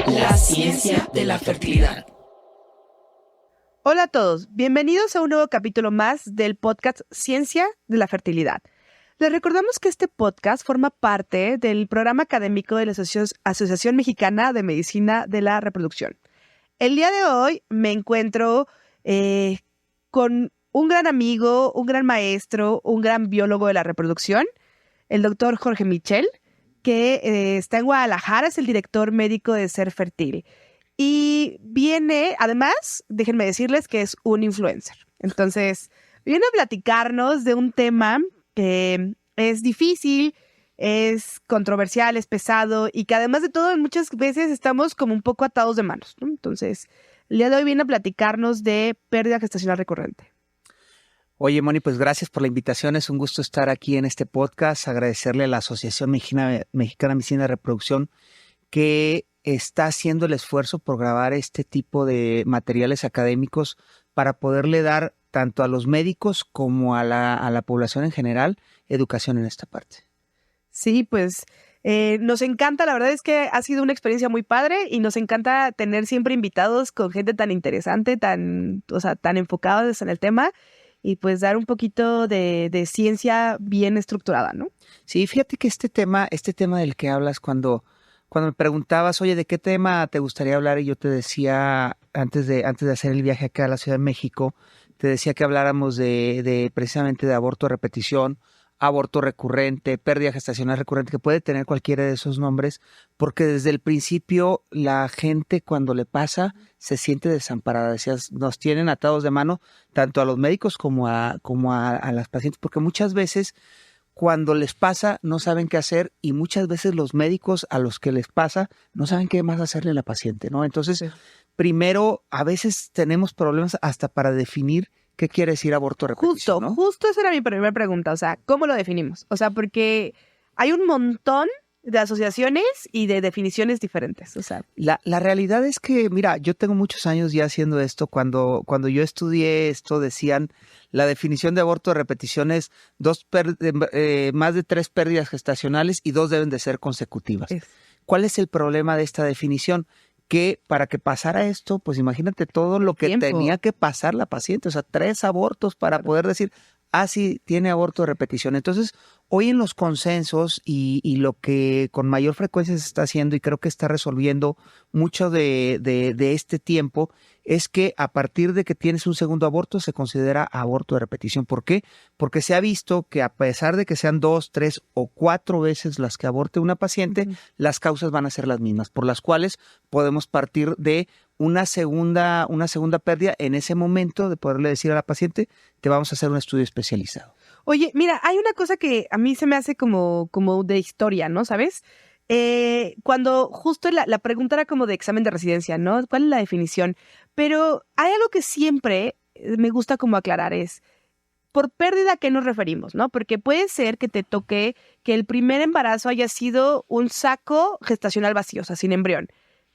La ciencia de la fertilidad. Hola a todos, bienvenidos a un nuevo capítulo más del podcast Ciencia de la Fertilidad. Les recordamos que este podcast forma parte del programa académico de la Asociación Mexicana de Medicina de la Reproducción. El día de hoy me encuentro con un gran amigo, un gran maestro, un gran biólogo de la reproducción, el doctor Jorge Michel, que está en Guadalajara, es el director médico de Ser Fertil. Y viene, además, déjenme decirles que es un influencer. Entonces, viene a platicarnos de un tema que es difícil, es controversial, es pesado y que además de todo muchas veces estamos como un poco atados de manos, ¿no? Entonces, el día de hoy viene a platicarnos de pérdida gestacional recurrente. Oye, Moni, pues gracias por la invitación. Es un gusto estar aquí en este podcast. Agradecerle a la Asociación Mexicana de Medicina de Reproducción que está haciendo el esfuerzo por grabar este tipo de materiales académicos para poderle dar tanto a los médicos como a la población en general educación en esta parte. Sí, pues nos encanta, la verdad es que ha sido una experiencia muy padre y nos encanta tener siempre invitados con gente tan interesante, tan enfocados en el tema. Y pues dar un poquito de ciencia bien estructurada, ¿no? Sí, fíjate que este tema del que hablas, cuando me preguntabas, oye, ¿de qué tema te gustaría hablar? Y yo te decía, antes de hacer el viaje acá a la Ciudad de México, te decía que habláramos precisamente de aborto a repetición, aborto recurrente, pérdida gestacional recurrente, que puede tener cualquiera de esos nombres, porque desde el principio la gente cuando le pasa se siente desamparada. Decías, nos tienen atados de mano tanto a los médicos como a las pacientes, porque muchas veces cuando les pasa no saben qué hacer y muchas veces los médicos a los que les pasa no saben qué más hacerle a la paciente, ¿no? Entonces, sí. Primero, a veces tenemos problemas hasta para definir ¿qué quiere decir aborto a repetición? Justo esa era mi primera pregunta, o sea, ¿cómo lo definimos? O sea, porque hay un montón de asociaciones y de definiciones diferentes, o sea. La realidad es que, mira, yo tengo muchos años ya haciendo esto. Cuando yo estudié esto, decían, la definición de aborto a repetición es más de 3 pérdidas gestacionales y 2 deben de ser consecutivas. ¿Cuál es el problema de esta definición? Que para que pasara esto, pues imagínate todo lo que tenía que pasar la paciente, o sea, 3 abortos para poder decir, sí, tiene aborto de repetición. Entonces, hoy en los consensos y lo que con mayor frecuencia se está haciendo y creo que está resolviendo mucho de este tiempo es que a partir de que tienes un segundo aborto se considera aborto de repetición. ¿Por qué? Porque se ha visto que a pesar de que sean 2, 3 o 4 veces las que aborte una paciente, las causas van a ser las mismas, por las cuales podemos partir de una segunda pérdida en ese momento de poderle decir a la paciente, te vamos a hacer un estudio especializado. Oye, mira, hay una cosa que a mí se me hace como de historia, ¿no? ¿Sabes? Cuando justo la pregunta era como de examen de residencia, ¿no? ¿Cuál es la definición? Pero hay algo que siempre me gusta como aclarar es, ¿por pérdida a qué nos referimos, no? Porque puede ser que te toque que el primer embarazo haya sido un saco gestacional vacío, o sea, sin embrión,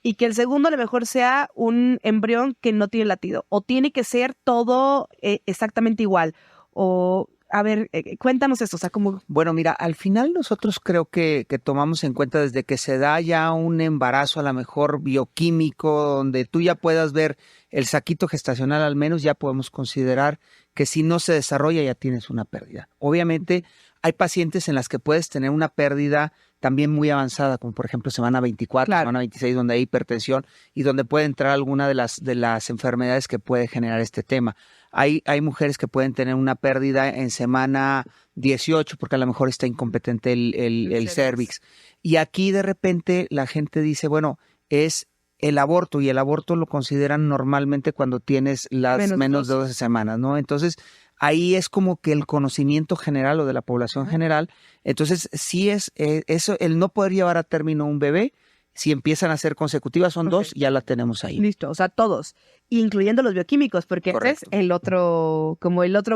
y que el segundo a lo mejor sea un embrión que no tiene latido, o tiene que ser todo exactamente igual, o... A ver, cuéntanos eso, o sea, ¿cómo? Bueno, mira, al final nosotros creo que tomamos en cuenta desde que se da ya un embarazo a lo mejor bioquímico, donde tú ya puedas ver el saquito gestacional al menos, ya podemos considerar que si no se desarrolla ya tienes una pérdida. Obviamente hay pacientes en las que puedes tener una pérdida también muy avanzada, como por ejemplo semana 24, claro, semana 26, donde hay hipertensión y donde puede entrar alguna de las enfermedades que puede generar este tema. Hay mujeres que pueden tener una pérdida en semana 18 porque a lo mejor está incompetente el cervix. Y aquí de repente la gente dice, bueno, es el aborto y el aborto lo consideran normalmente cuando tienes las menos de 12 semanas, ¿no? Entonces, ahí es como que el conocimiento general o de la población general. Entonces, sí es eso, el no poder llevar a término un bebé. Si empiezan a ser consecutivas, son 2, ya la tenemos ahí. Listo, o sea, todos, incluyendo los bioquímicos, porque ese es el otro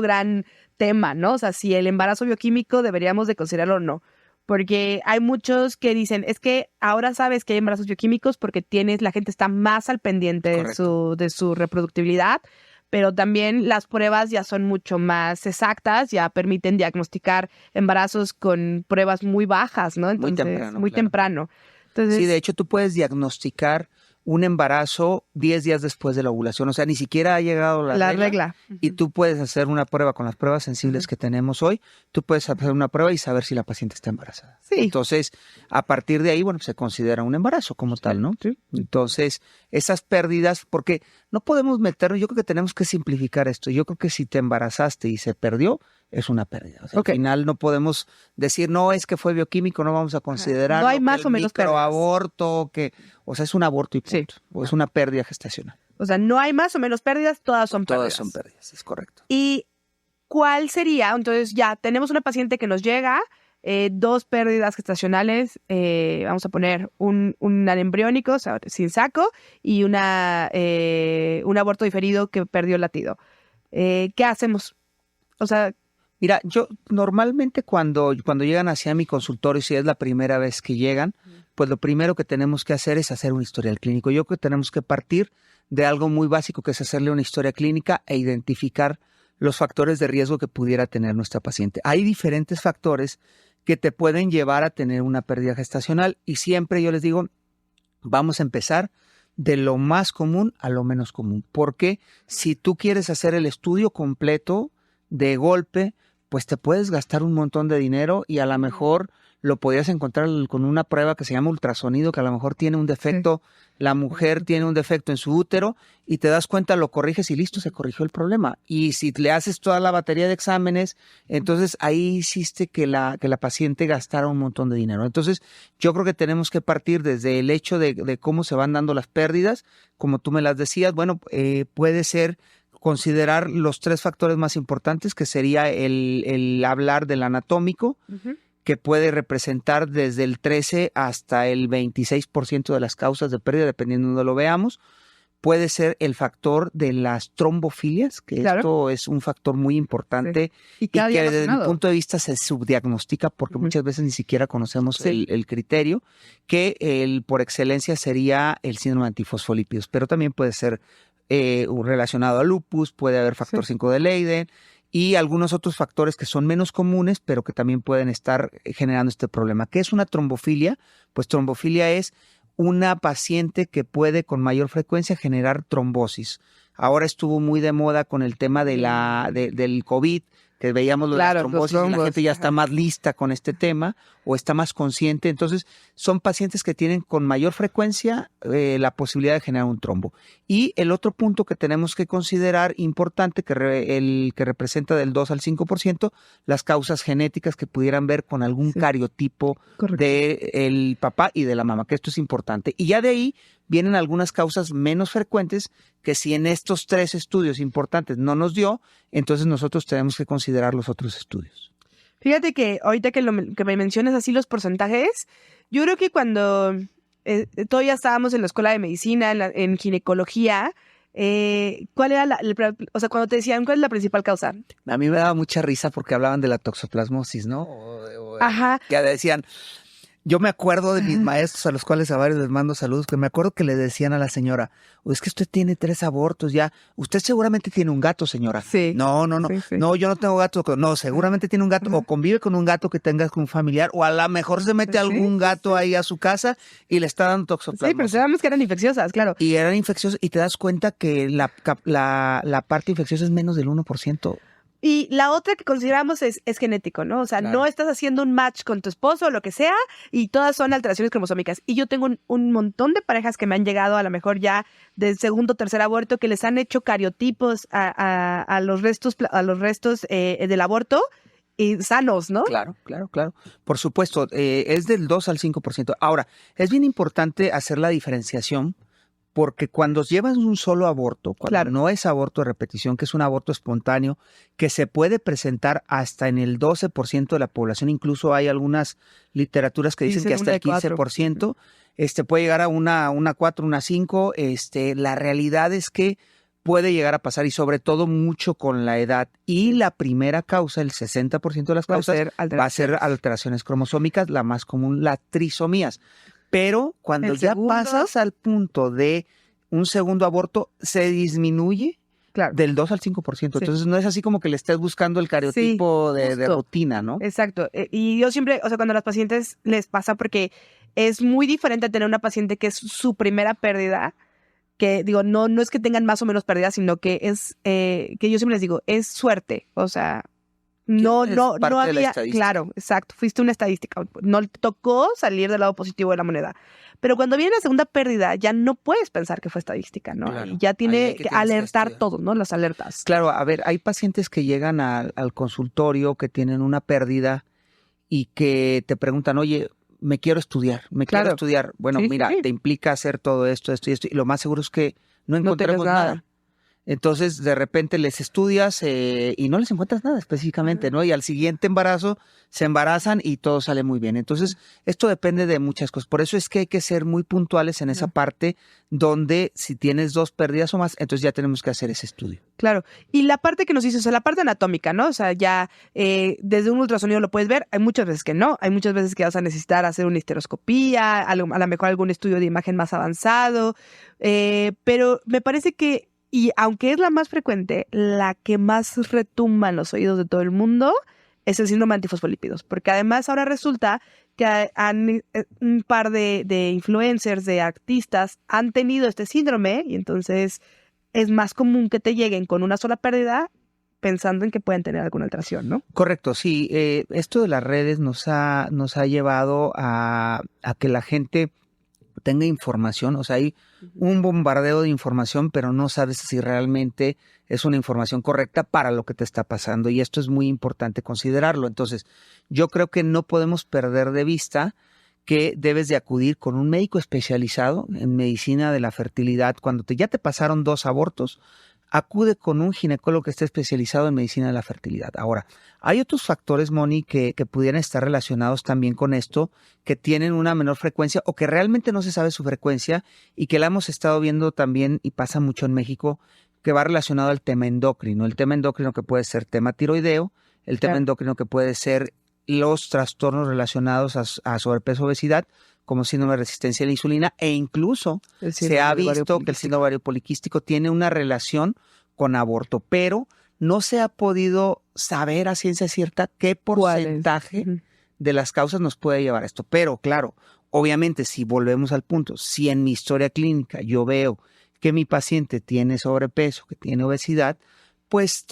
gran tema, ¿no? O sea, si el embarazo bioquímico deberíamos de considerarlo o no. Porque hay muchos que dicen, es que ahora sabes que hay embarazos bioquímicos porque la gente está más al pendiente de su reproductibilidad, pero también las pruebas ya son mucho más exactas, ya permiten diagnosticar embarazos con pruebas muy bajas, ¿no? Entonces, muy temprano. Entonces, sí, de hecho tú puedes diagnosticar un embarazo 10 días después de la ovulación, o sea, ni siquiera ha llegado la regla. Y tú puedes hacer una prueba con las pruebas sensibles que tenemos hoy, tú puedes hacer una prueba y saber si la paciente está embarazada. Sí. Entonces, a partir de ahí, bueno, se considera un embarazo como tal, ¿no? Sí. Entonces, esas pérdidas, porque no podemos meternos, yo creo que tenemos que simplificar esto. Yo creo que si te embarazaste y se perdió, es una pérdida. O sea, al final no podemos decir, no, es que fue bioquímico, no vamos a considerar. No hay más o menos pérdidas. Microaborto, o sea, es un aborto y punto. Sí. O es una pérdida gestacional. O sea, no hay más o menos pérdidas, todas son pérdidas. Todas son pérdidas, es correcto. ¿Y cuál sería? Entonces ya tenemos una paciente que nos llega, 2 pérdidas gestacionales, vamos a poner un embriónico, o sea, sin saco, y un aborto diferido que perdió el latido. ¿Qué hacemos? O sea... Mira, yo normalmente cuando llegan hacia mi consultorio, si es la primera vez que llegan, pues lo primero que tenemos que hacer es hacer un historial clínico. Yo creo que tenemos que partir de algo muy básico, que es hacerle una historia clínica e identificar los factores de riesgo que pudiera tener nuestra paciente. Hay diferentes factores que te pueden llevar a tener una pérdida gestacional y siempre yo les digo, vamos a empezar de lo más común a lo menos común. Porque si tú quieres hacer el estudio completo de golpe, pues te puedes gastar un montón de dinero y a lo mejor lo podrías encontrar con una prueba que se llama ultrasonido, que a lo mejor tiene un defecto, la mujer tiene un defecto en su útero y te das cuenta, lo corriges y listo, se corrigió el problema. Y si le haces toda la batería de exámenes, entonces ahí hiciste que la paciente gastara un montón de dinero. Entonces yo creo que tenemos que partir desde el hecho de cómo se van dando las pérdidas, como tú me las decías, bueno, puede ser considerar los 3 factores más importantes, que sería el hablar del anatómico, que puede representar desde el 13 hasta el 26% de las causas de pérdida, dependiendo de donde lo veamos. Puede ser el factor de las trombofilias, que esto es un factor muy importante y que desde mi punto de vista se subdiagnostica porque muchas veces ni siquiera conocemos el criterio, que por excelencia sería el síndrome de antifosfolípidos, pero también puede ser relacionado a lupus, puede haber factor 5 de Leiden y algunos otros factores que son menos comunes, pero que también pueden estar generando este problema. ¿Qué es una trombofilia? Pues trombofilia es una paciente que puede con mayor frecuencia generar trombosis. Ahora estuvo muy de moda con el tema del COVID, que veíamos las trombosis, y la gente ya está más lista con este tema o está más consciente. Entonces, son pacientes que tienen con mayor frecuencia la posibilidad de generar un trombo. Y el otro punto que tenemos que considerar importante, el que representa del 2 al 5%, las causas genéticas que pudieran ver con algún cariotipo del papá y de la mamá, que esto es importante. Y ya de ahí vienen algunas causas menos frecuentes que si en estos 3 estudios importantes no nos dio, entonces nosotros tenemos que considerar los otros estudios. Fíjate que ahorita que me mencionas así los porcentajes, yo creo que cuando todavía estábamos en la escuela de medicina, en ginecología, ¿cuál era o sea, cuando te decían cuál es la principal causa? A mí me daba mucha risa porque hablaban de la toxoplasmosis, ¿no? Ajá. Que decían... Yo me acuerdo de mis maestros, a los cuales a varios les mando saludos, que me acuerdo que le decían a la señora, es que usted tiene 3 abortos ya, usted seguramente tiene un gato, señora. Sí. No, no, yo no tengo gato. No, seguramente tiene un gato o convive con un gato que tengas con un familiar o a lo mejor se mete algún gato ahí a su casa y le está dando toxoplasmosis. Sí, pero sabemos que eran infecciosas, claro. Y eran infecciosas y te das cuenta que la parte infecciosa es menos del 1%. Y la otra que consideramos es genético, ¿no? O sea, no estás haciendo un match con tu esposo o lo que sea y todas son alteraciones cromosómicas. Y yo tengo un montón de parejas que me han llegado a lo mejor ya del segundo o tercer aborto que les han hecho cariotipos a los restos del aborto y sanos, ¿no? Claro. Por supuesto, es del 2 al 5%. Ahora, es bien importante hacer la diferenciación porque cuando llevas un solo aborto, cuando no es aborto de repetición, que es un aborto espontáneo, que se puede presentar hasta en el 12% de la población, incluso hay algunas literaturas que dicen que hasta el 15%, puede llegar a una 4, una 5, la realidad es que puede llegar a pasar y sobre todo mucho con la edad. Y la primera causa, el 60% de las causas, va a ser alteraciones cromosómicas, la más común, las trisomías. Pero cuando ya pasas al punto de un segundo aborto, se disminuye Claro. Del 2 al 5%. Sí. Entonces no es así como que le estés buscando el cariotipo de justo. rutina, ¿no? Exacto. Y yo siempre, o sea, cuando a las pacientes les pasa, porque es muy diferente tener una paciente que es su primera pérdida, que digo, no es que tengan más o menos pérdidas, sino que es, que yo siempre les digo, es suerte. O sea, no Es parte de la había, estadística. claro, exacto, fuiste una estadística, no te tocó salir del lado positivo de la moneda. Pero cuando viene la segunda pérdida, ya no puedes pensar que fue estadística, ¿no? Claro. Y ya Ahí tiene hay que tienes que alertar estudiar. todo, ¿no? Las alertas. Claro, a ver, hay pacientes que llegan al consultorio que tienen una pérdida y que te preguntan, oye, me quiero estudiar. Claro. Bueno, Sí, mira, sí. te implica hacer todo esto y esto, y lo más seguro es que no No tengas encontremos nada. nada. Entonces, de repente les estudias y no les encuentras nada específicamente, ¿no? Y al siguiente embarazo se embarazan y todo sale muy bien. Entonces, esto depende de muchas cosas. Por eso es que hay que ser muy puntuales en esa parte donde si tienes 2 pérdidas o más, entonces ya tenemos que hacer ese estudio. Claro. Y la parte que nos dices, o sea, la parte anatómica, ¿no? O sea, ya desde un ultrasonido lo puedes ver. Hay muchas veces que no. Hay muchas veces que vas a necesitar hacer una histeroscopía, a lo mejor algún estudio de imagen más avanzado. Pero me parece que, y aunque es la más frecuente, la que más retumba en los oídos de todo el mundo es el síndrome de antifosfolípidos. Porque además ahora resulta que un par de influencers, de artistas, han tenido este síndrome y entonces es más común que te lleguen con una sola pérdida pensando en que pueden tener alguna alteración, ¿no? Correcto, sí. Esto de las redes nos ha llevado a que la gente tenga información. O sea, hay un bombardeo de información, pero no sabes si realmente es una información correcta para lo que te está pasando. Y esto es muy importante considerarlo. Entonces, yo creo que no podemos perder de vista que debes de acudir con un médico especializado en medicina de la fertilidad. Cuando ya te pasaron 2 abortos, acude con un ginecólogo que esté especializado en medicina de la fertilidad. Ahora, hay otros factores, Moni, que pudieran estar relacionados también con esto, que tienen una menor frecuencia o que realmente no se sabe su frecuencia y que la hemos estado viendo también y pasa mucho en México, que va relacionado al tema endocrino. El tema endocrino que puede ser tema tiroideo, el tema endocrino que puede ser los trastornos relacionados a sobrepeso, obesidad, como síndrome de resistencia a la insulina, e incluso se ha visto que el síndrome ovario poliquístico tiene una relación con aborto, pero no se ha podido saber a ciencia cierta qué porcentaje de las causas nos puede llevar a esto. Pero claro, obviamente si volvemos al punto, si en mi historia clínica yo veo que mi paciente tiene sobrepeso, que tiene obesidad, pues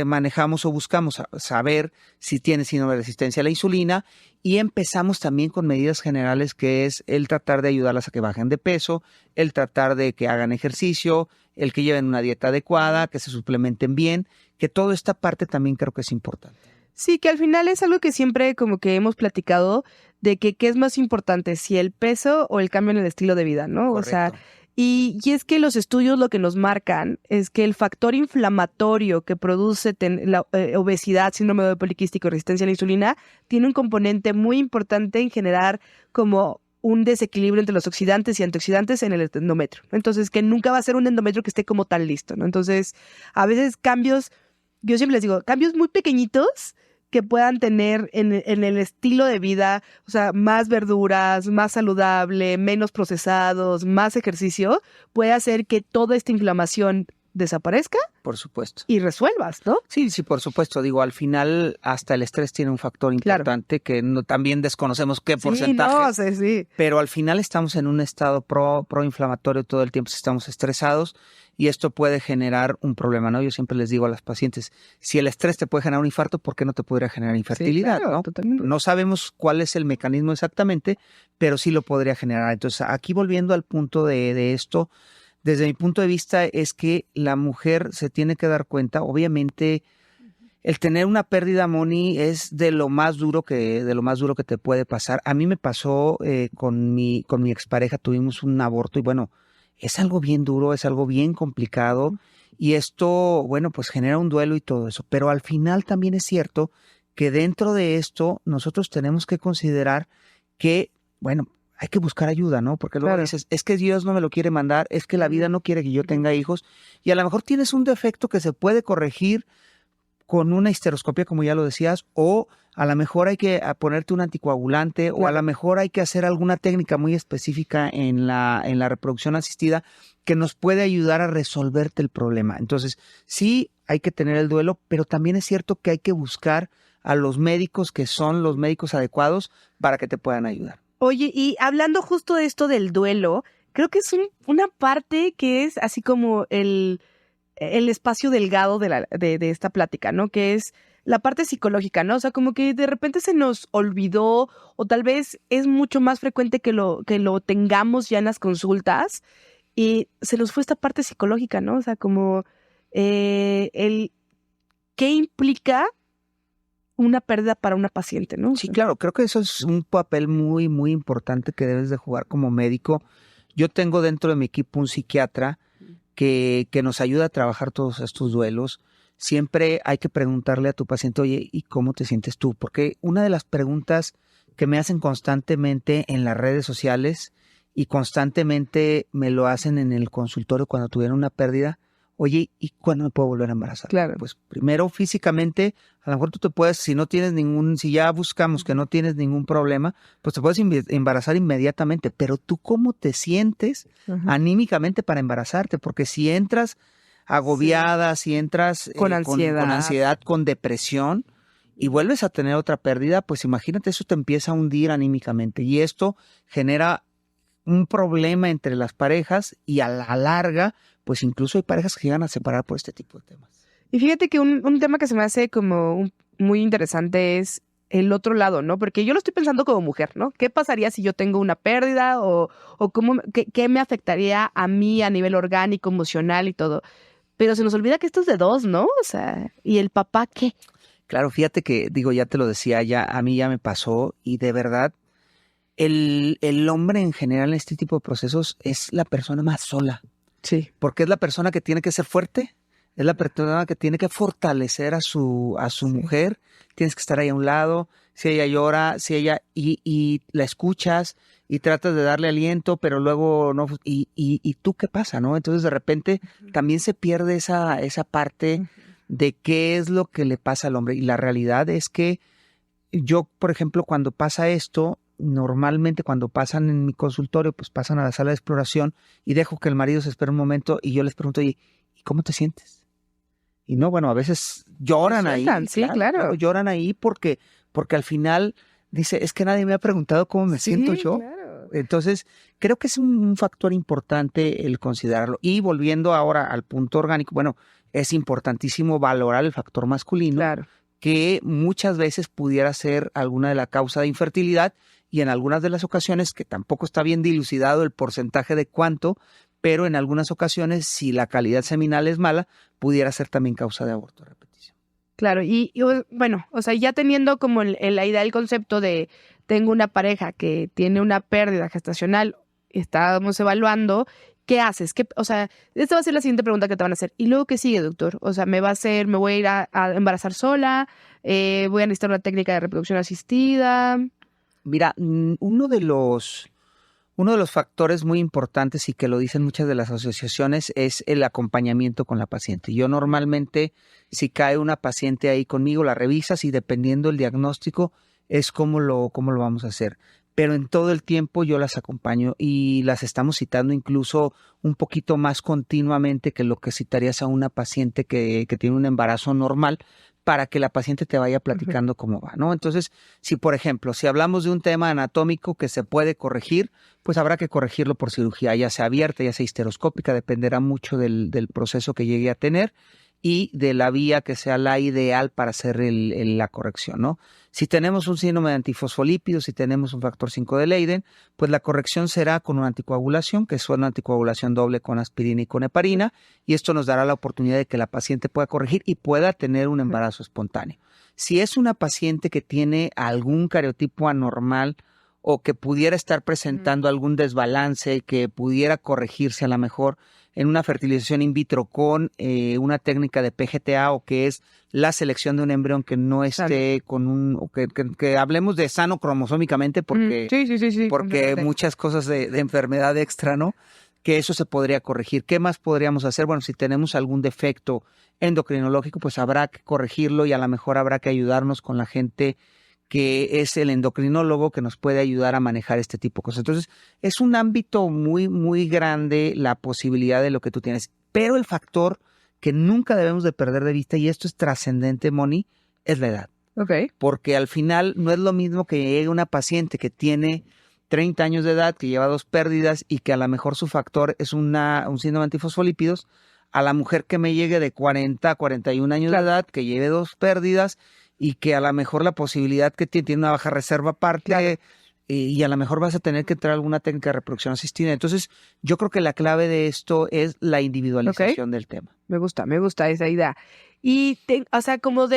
manejamos o buscamos saber si tiene síndrome de resistencia a la insulina y empezamos también con medidas generales que es el tratar de ayudarlas a que bajen de peso, el tratar de que hagan ejercicio, el que lleven una dieta adecuada, que se suplementen bien, que toda esta parte también creo que es importante. Sí, que al final es algo que siempre como que hemos platicado de que qué es más importante, si el peso o el cambio en el estilo de vida, ¿no? Correcto. O sea, y es que los estudios lo que nos marcan es que el factor inflamatorio que produce la obesidad, síndrome de ovario poliquístico, resistencia a la insulina, tiene un componente muy importante en generar como un desequilibrio entre los oxidantes y antioxidantes en el endometrio. Entonces, que nunca va a ser un endometrio que esté como tan listo, ¿no? Entonces, a veces cambios, yo siempre les digo, cambios muy pequeñitos que puedan tener en el estilo de vida, o sea, más verduras, más saludable, menos procesados, más ejercicio, puede hacer que toda esta inflamación desaparezca. Por supuesto. Y resuelvas, ¿no? Sí, por supuesto. Digo, al final hasta el estrés tiene un factor importante que también desconocemos qué porcentaje. Sí. Pero al final estamos en un estado proinflamatorio todo el tiempo, estamos estresados y esto puede generar un problema, ¿no? Yo siempre les digo a las pacientes, si el estrés te puede generar un infarto, ¿por qué no te podría generar infertilidad? Sí, claro, ¿no? Totalmente. No sabemos cuál es el mecanismo exactamente, pero sí lo podría generar. Entonces, aquí volviendo al punto de esto, desde mi punto de vista es que la mujer se tiene que dar cuenta, obviamente, el tener una pérdida, Moni, es de lo más duro que te puede pasar. A mí me pasó con mi expareja, tuvimos un aborto y bueno, es algo bien duro, es algo bien complicado y esto, bueno, pues genera un duelo y todo eso. Pero al final también es cierto que dentro de esto nosotros tenemos que considerar que, bueno, hay que buscar ayuda, ¿no? Porque luego dices, es que Dios no me lo quiere mandar, es que la vida no quiere que yo tenga hijos y a lo mejor tienes un defecto que se puede corregir con una histeroscopia, como ya lo decías, o a lo mejor hay que ponerte un anticoagulante o a lo mejor hay que hacer alguna técnica muy específica en la reproducción asistida que nos puede ayudar a resolverte el problema. Entonces, sí hay que tener el duelo, pero también es cierto que hay que buscar a los médicos que son los médicos adecuados para que te puedan ayudar. Oye, y hablando justo de esto del duelo, creo que es una parte que es así como el espacio delgado de esta plática, ¿no? Que es la parte psicológica, ¿no? O sea, como que de repente se nos olvidó o tal vez es mucho más frecuente que lo tengamos ya en las consultas y se nos fue esta parte psicológica, ¿no? O sea, como ¿qué implica una pérdida para una paciente, ¿no? Sí, claro, creo que eso es un papel muy, muy importante que debes de jugar como médico. Yo tengo dentro de mi equipo un psiquiatra que nos ayuda a trabajar todos estos duelos. Siempre hay que preguntarle a tu paciente, oye, ¿y cómo te sientes tú? Porque una de las preguntas que me hacen constantemente en las redes sociales y constantemente me lo hacen en el consultorio cuando tuvieron una pérdida, oye, ¿y cuándo me puedo volver a embarazar? Claro. Pues primero físicamente, a lo mejor tú te puedes, si ya buscamos que no tienes ningún problema, pues te puedes embarazar inmediatamente, pero tú ¿cómo te sientes anímicamente para embarazarte? Porque si entras agobiada, si entras con ansiedad, con depresión y vuelves a tener otra pérdida, pues imagínate, eso te empieza a hundir anímicamente y esto genera un problema entre las parejas y a la larga, pues incluso hay parejas que llegan a separar por este tipo de temas. Y fíjate que un tema que se me hace como muy interesante es el otro lado, ¿no? Porque yo lo estoy pensando como mujer, ¿no? ¿Qué pasaría si yo tengo una pérdida o qué me afectaría a mí a nivel orgánico, emocional y todo? Pero se nos olvida que esto es de dos, ¿no? O sea, ¿y el papá qué? Claro, fíjate que, ya te lo decía, a mí ya me pasó y de verdad, el hombre en general en este tipo de procesos es la persona más sola. Sí. Porque es la persona que tiene que ser fuerte, es la persona que tiene que fortalecer a su mujer, tienes que estar ahí a un lado, si ella llora, y la escuchas y tratas de darle aliento, pero luego no, y tú qué pasa, ¿no? Entonces de repente también se pierde esa parte de qué es lo que le pasa al hombre. Y la realidad es que yo, por ejemplo, cuando pasa esto, normalmente cuando pasan en mi consultorio, pues pasan a la sala de exploración y dejo que el marido se espere un momento y yo les pregunto, oye, ¿y cómo te sientes? Y no, bueno, a veces lloran ahí. Sí, claro. Lloran ahí porque al final dice, es que nadie me ha preguntado cómo me siento yo. Claro. Entonces, creo que es un factor importante el considerarlo. Y volviendo ahora al punto orgánico, bueno, es importantísimo valorar el factor masculino, Claro, que muchas veces pudiera ser alguna de la causa de infertilidad y en algunas de las ocasiones, que tampoco está bien dilucidado el porcentaje de cuánto, pero en algunas ocasiones, si la calidad seminal es mala, pudiera ser también causa de aborto de repetición. claro. Y bueno, o sea, ya teniendo como la idea, el concepto de tengo una pareja que tiene una pérdida gestacional, estábamos evaluando, ¿qué haces? O sea, esta va a ser la siguiente pregunta que te van a hacer. ¿Y luego qué sigue, doctor? O sea, me voy a ir a embarazar sola, voy a necesitar una técnica de reproducción asistida. Mira, uno de los factores muy importantes y que lo dicen muchas de las asociaciones es el acompañamiento con la paciente. Yo normalmente, si cae una paciente ahí conmigo, la revisas y dependiendo del diagnóstico es cómo lo vamos a hacer. Pero en todo el tiempo yo las acompaño y las estamos citando incluso un poquito más continuamente que lo que citarías a una paciente que tiene un embarazo normal, para que la paciente te vaya platicando cómo va, ¿no? Entonces, si por ejemplo, si hablamos de un tema anatómico que se puede corregir, pues habrá que corregirlo por cirugía, ya sea abierta, ya sea histeroscópica, dependerá mucho del proceso que llegue a tener y de la vía que sea la ideal para hacer la corrección, ¿no? Si tenemos un síndrome de antifosfolípidos, si tenemos un factor 5 de Leiden, pues la corrección será con una anticoagulación, que es una anticoagulación doble con aspirina y con heparina, y esto nos dará la oportunidad de que la paciente pueda corregir y pueda tener un embarazo espontáneo. Si es una paciente que tiene algún cariotipo anormal o que pudiera estar presentando algún desbalance, que pudiera corregirse a lo mejor en una fertilización in vitro con una técnica de PGTA o que es la selección de un embrión que no esté con que hablemos de sano cromosómicamente porque, Sí, porque muchas cosas de enfermedad extra, ¿no? Que eso se podría corregir. ¿Qué más podríamos hacer? Bueno, si tenemos algún defecto endocrinológico, pues habrá que corregirlo y a lo mejor habrá que ayudarnos con la gente que es el endocrinólogo que nos puede ayudar a manejar este tipo de cosas. Entonces, es un ámbito muy, muy grande la posibilidad de lo que tú tienes. Pero el factor que nunca debemos de perder de vista, y esto es trascendente, Moni, es la edad. Okay. Porque al final no es lo mismo que llegue una paciente que tiene 30 años de edad, que lleva 2 pérdidas y que a lo mejor su factor es un síndrome antifosfolípidos, a la mujer que me llegue de 40 a 41 años de edad, que lleve 2 pérdidas y que a lo mejor la posibilidad que tiene una baja reserva aparte y a lo mejor vas a tener que entrar a alguna técnica de reproducción asistida. Entonces, yo creo que la clave de esto es la individualización del tema. Me gusta esa idea. Y, o sea, como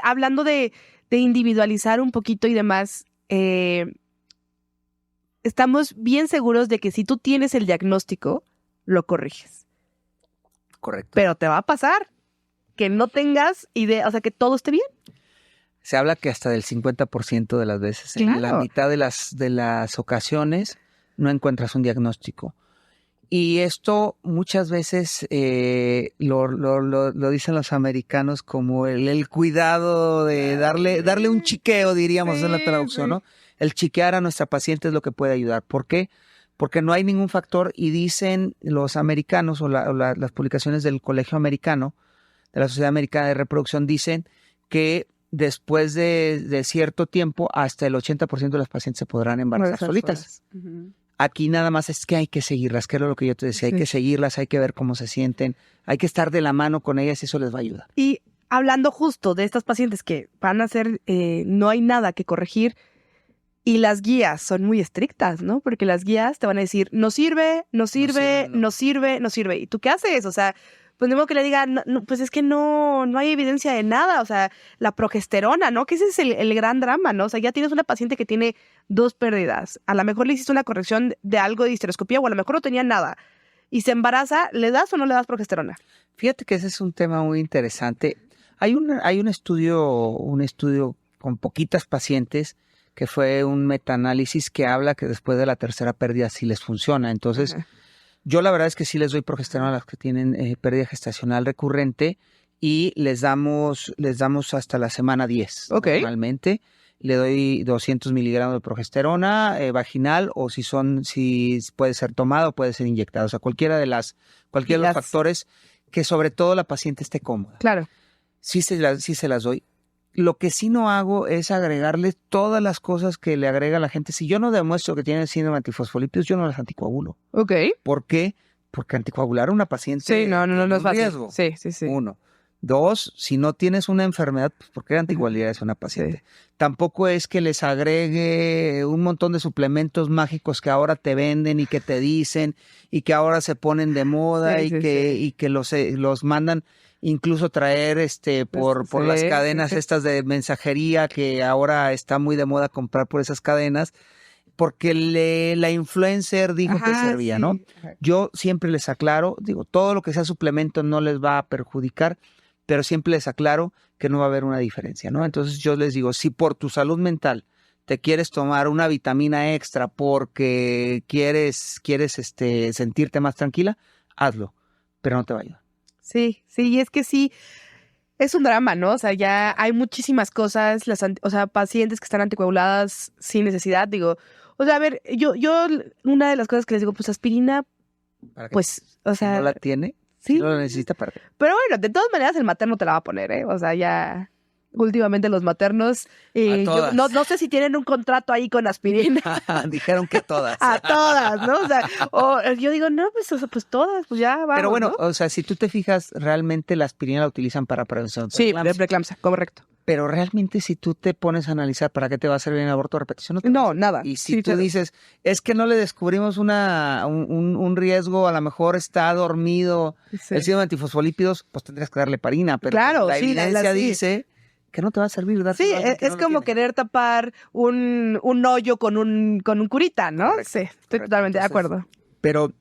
hablando de individualizar un poquito y demás, estamos bien seguros de que si tú tienes el diagnóstico, lo corriges. Correcto. Pero te va a pasar que no tengas idea, o sea, que todo esté bien. Se habla que hasta del 50% de las veces, Claro. en la mitad de las ocasiones, no encuentras un diagnóstico. Y esto muchas veces lo dicen los americanos como el cuidado de darle un chiqueo, diríamos en la traducción, ¿no? El chiquear a nuestra paciente es lo que puede ayudar. ¿Por qué? Porque no hay ningún factor y dicen los americanos o las publicaciones del Colegio Americano, de la Sociedad Americana de Reproducción, dicen que después de cierto tiempo hasta el 80% de las pacientes se podrán embarazar solitas. Uh-huh. Aquí nada más es que hay que seguirlas, que era lo que yo te decía, hay que seguirlas, hay que ver cómo se sienten, hay que estar de la mano con ellas y eso les va a ayudar. Y hablando justo de estas pacientes que van a ser, no hay nada que corregir y las guías son muy estrictas, ¿no? Porque las guías te van a decir, no sirve. ¿Y tú qué haces? O sea, pues mismo que le digan, no, pues es que no hay evidencia de nada, o sea, la progesterona, ¿no? Que ese es el gran drama, ¿no? O sea, ya tienes una paciente que tiene 2 pérdidas, a lo mejor le hiciste una corrección de algo de histeroscopía o a lo mejor no tenía nada y se embaraza, ¿le das o no le das progesterona? Fíjate que ese es un tema muy interesante. Hay un estudio con poquitas pacientes que fue un metaanálisis que habla que después de la tercera pérdida sí les funciona. Entonces, yo la verdad es que sí les doy progesterona a las que tienen pérdida gestacional recurrente y les damos hasta la semana 10. Normalmente le doy 200 miligramos de progesterona vaginal o si puede ser tomado, puede ser inyectado. O sea, cualquiera de los factores que sobre todo la paciente esté cómoda. Claro. Sí se las doy. Lo que sí no hago es agregarle todas las cosas que le agrega la gente. Si yo no demuestro que tiene síndrome antifosfolípidos, yo no las anticoagulo. Ok. ¿Por qué? Porque anticoagular a una paciente sí, no es fácil. Riesgo. Sí. 1. 2, si no tienes una enfermedad, pues ¿por qué anticoagular a una paciente? Sí. Tampoco es que les agregue un montón de suplementos mágicos que ahora te venden y que te dicen y que ahora se ponen de moda y que los mandan incluso traer por las cadenas estas de mensajería que ahora está muy de moda comprar por esas cadenas porque la influencer dijo que servía, ¿no? Yo siempre les aclaro, digo, todo lo que sea suplemento no les va a perjudicar, pero siempre les aclaro que no va a haber una diferencia, ¿no? Entonces yo les digo, si por tu salud mental te quieres tomar una vitamina extra porque quieres sentirte más tranquila, hazlo, pero no te va a ayudar. Sí, y es que sí, es un drama, ¿no? O sea, ya hay muchísimas cosas, pacientes que están anticoaguladas sin necesidad, digo, o sea, a ver, yo una de las cosas que les digo, pues aspirina, pues, o sea... ¿No la tiene? Sí. ¿No la necesita para qué? Pero bueno, de todas maneras el materno te la va a poner, ¿eh? O sea, ya... Últimamente los maternos, yo no sé si tienen un contrato ahí con aspirina. Dijeron que todas. A todas, ¿no? O sea, yo digo, no, pues todas, pues ya vamos. Pero bueno, ¿no? o sea, si tú te fijas, realmente la aspirina la utilizan para prevención de preeclampsia. Sí, preeclampsia, correcto. Pero realmente si tú te pones a analizar para qué te va a servir en aborto de repetición, no nada. Y si tú dices, es que no le descubrimos un riesgo, a lo mejor está dormido el síndrome antifosfolípidos, pues tendrías que darle heparina. Pero claro, la evidencia dice que no te va a servir. Sí, es como querer tapar un hoyo con un curita, ¿no? Correcto, sí, estoy totalmente de acuerdo. Pero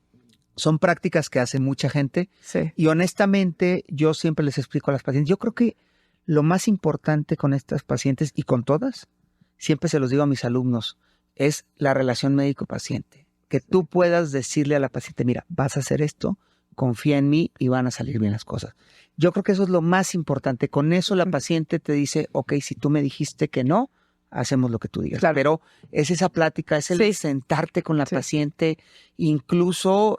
son prácticas que hace mucha gente. Sí. Y honestamente, yo siempre les explico a las pacientes, yo creo que lo más importante con estas pacientes y con todas, siempre se los digo a mis alumnos, es la relación médico-paciente. Que tú puedas decirle a la paciente, mira, vas a hacer esto, confía en mí y van a salir bien las cosas. Yo creo que eso es lo más importante. Con eso la paciente te dice, ok, si tú me dijiste que no, hacemos lo que tú digas. Claro. Pero es esa plática, es el Sí. sentarte con la Sí. paciente, incluso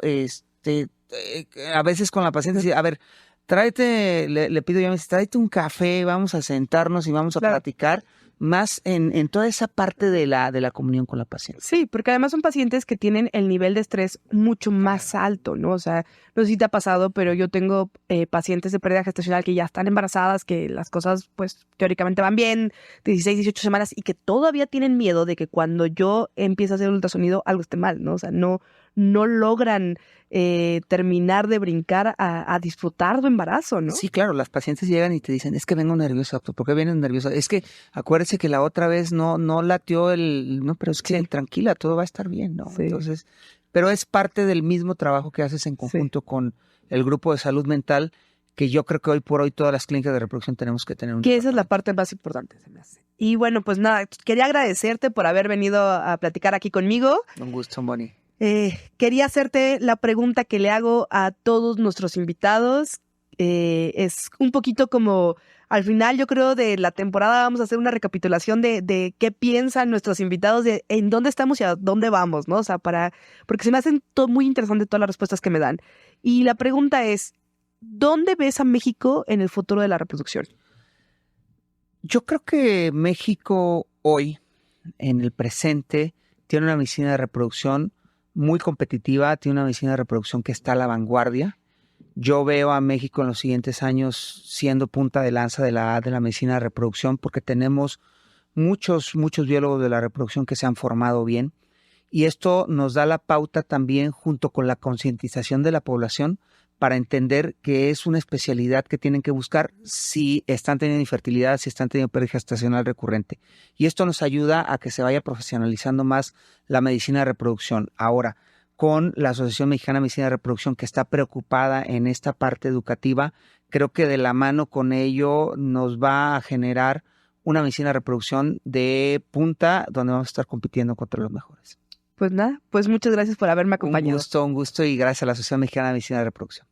a veces con la paciente, decir, a ver, tráete, le pido yo a veces, tráete un café, vamos a sentarnos y vamos a Claro. platicar más en toda esa parte de la comunión con la paciente. Sí, porque además son pacientes que tienen el nivel de estrés mucho más alto, ¿no? O sea, no sé si te ha pasado, pero yo tengo pacientes de pérdida gestacional que ya están embarazadas, que las cosas, pues, teóricamente van bien, 16, 18 semanas, y que todavía tienen miedo de que cuando yo empiece a hacer el ultrasonido algo esté mal, ¿no? O sea, no logran terminar de brincar a disfrutar su embarazo, ¿no? Sí, claro, las pacientes llegan y te dicen, es que vengo nerviosa, doctor, ¿por qué vienes nerviosa? Es que acuérdese que la otra vez no latió no, pero es que Sí. tranquila, todo va a estar bien, ¿no? Sí. Entonces, pero es parte del mismo trabajo que haces en conjunto con el grupo de salud mental, que yo creo que hoy por hoy todas las clínicas de reproducción tenemos que tener un Que esa es la departamento. parte más importante, se me hace. Y bueno, pues nada, quería agradecerte por haber venido a platicar aquí conmigo. Un gusto, Bonnie. Quería hacerte la pregunta que le hago a todos nuestros invitados. Es un poquito como, al final yo creo de la temporada vamos a hacer una recapitulación de qué piensan nuestros invitados, de en dónde estamos y a dónde vamos, ¿no? O sea, porque se me hacen muy interesantes todas las respuestas que me dan. Y la pregunta es, ¿dónde ves a México en el futuro de la reproducción? Yo creo que México hoy, en el presente, tiene una medicina de reproducción muy competitiva, tiene una medicina de reproducción que está a la vanguardia. Yo veo a México en los siguientes años siendo punta de lanza de la medicina de reproducción porque tenemos muchos biólogos de la reproducción que se han formado bien y esto nos da la pauta también junto con la concientización de la población para entender que es una especialidad que tienen que buscar si están teniendo infertilidad, si están teniendo pérdida gestacional recurrente. Y esto nos ayuda a que se vaya profesionalizando más la medicina de reproducción. Ahora, con la Asociación Mexicana de Medicina de Reproducción, que está preocupada en esta parte educativa, creo que de la mano con ello nos va a generar una medicina de reproducción de punta donde vamos a estar compitiendo contra los mejores. Pues nada, pues muchas gracias por haberme acompañado. Un gusto y gracias a la Asociación Mexicana de Medicina de Reproducción.